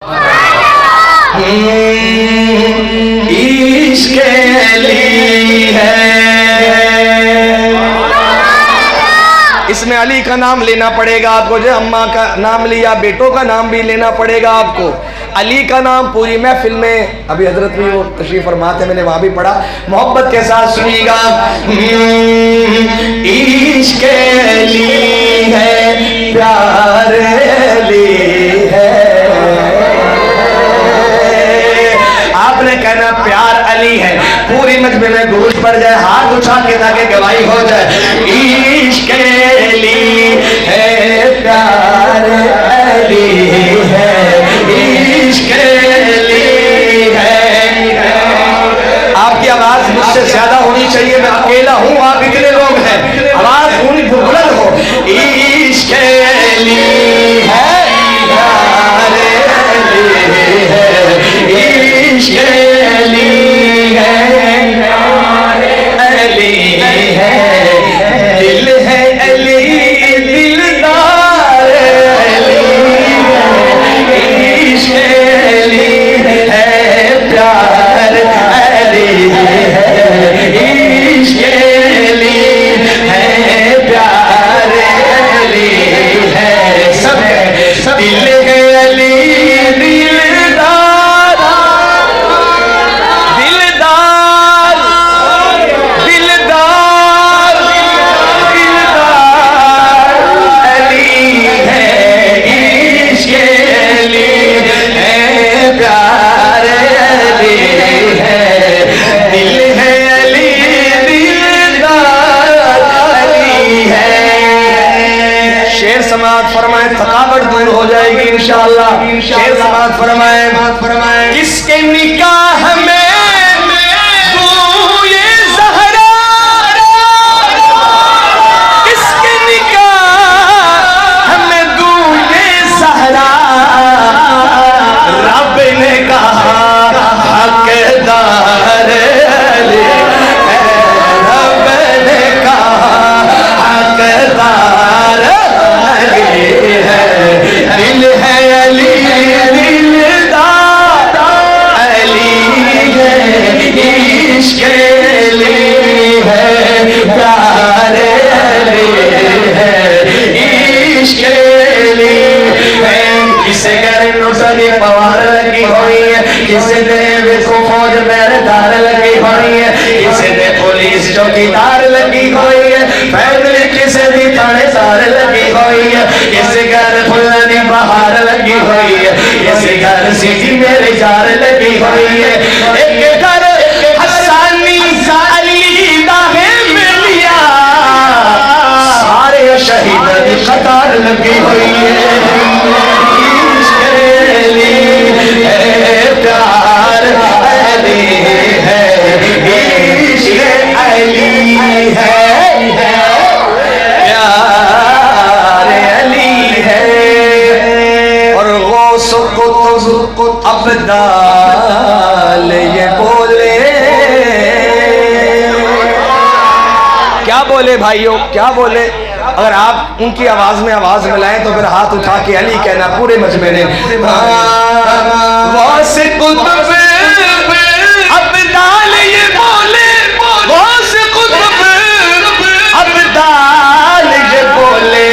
عشق علی ہے، اس میں علی کا نام لینا پڑے گا آپ کو، جو اماں کا نام لیا بیٹوں کا نام بھی لینا پڑے گا آپ کو۔ علی کا نام پوری محفل میں ابھی حضرت بھی وہ تشریف فرماتے ہیں، میں نے وہاں بھی پڑھا، محبت کے ساتھ سنیے گا۔ عشق علی ہے، پیار علی ہے، آپ نے کہنا پیار علی ہے، پوری مجمع میں گوش پڑ جائے، ہاتھ اٹھا کے تاکہ گواہی ہو جائے۔ عشق علی ہے، پیار علی ہے، عشق علی ہے۔ آپ کی آواز مجھ سے زیادہ ہونی چاہیے، میں اکیلا ہوں، آپ اتنے لوگ ہیں، آواز تھوڑی بلند ہو۔ عشق علی ہے، پیار علی ہے، عشق علی ہے، پیار علی ہے، دل ہے علی، دلدار علی ہے، عشق علی ہے، پیار علی ہے، عشق علی ہے، پیار علی ہے، سب دل ہے علی، دلدار دلدار دلدار دلدار علی ہے، عشق علی ہے، پیار علی ہے، دل ہے علی، دلدار علی ہے۔ شعر سماعت فرمائیں، تھکاوٹ دور ہو جائے گی انشاءاللہ۔ شعر سماعت فرمائیں، کس کے نکاح میں بوئے زہرا، کس کے نکاح میں بوئے زہرا، رب نے کہا حقدار علی ہے، رب نے کہا حقدار علی ہے، دل ہے علی، دلدار علی ہے، عشق علی ہے، پیار علی ہے، عشق علی ہے۔ کسے گھر نوزلی پوار لگی ہوئی ہے، کسے دے کو فوج بیردار لگی ہوئی ہے، کسے دے پولیس چوکیدار لگی ہوئی ہے، فیملی کسے دی تھانے دار لگی ہوئی ہے، کسے گھر پھلانی بہار لگی ہوئی ہے، کسے گھر سیٹی میرے جار لگی ہوئی ہے، ایک گھر حسانی علی داہے ملیا، سارے شہیدہ دی قطار لگی ہوئی ہے، عشق علی ہے، پیار علی ہے، عشق علی ہے، پیار علی ہے۔ اور غوث قطب ابدال یہ بولے، کیا بولے بھائیوں، کیا بولے؟ اگر آپ ان کی آواز میں آواز ملائیں تو پھر ہاتھ اٹھا کے علی کہنا پورے مجمع نے۔ غوث قطب ابدال یہ بولے، غوث قطب ابدال یہ بولے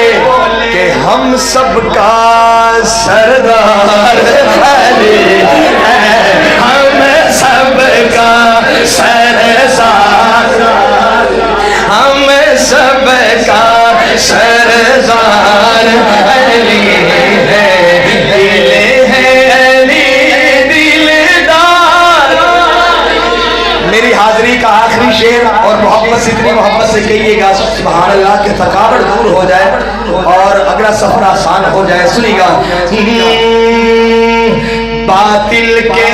کہ ہم سب کا سردار علی ہے، ہم سب کا سردار، ہم سب کا سردار علی ہے، دل ہے علی، دلدار۔ میری حاضری کا آخری شعر، اور محبت سے اتنی محبت سے کہیے گا سبحان اللہ کہ تھکاوٹ دور ہو جائے اور اگلا سفر آسان ہو جائے۔ سنیے گا، باطل کے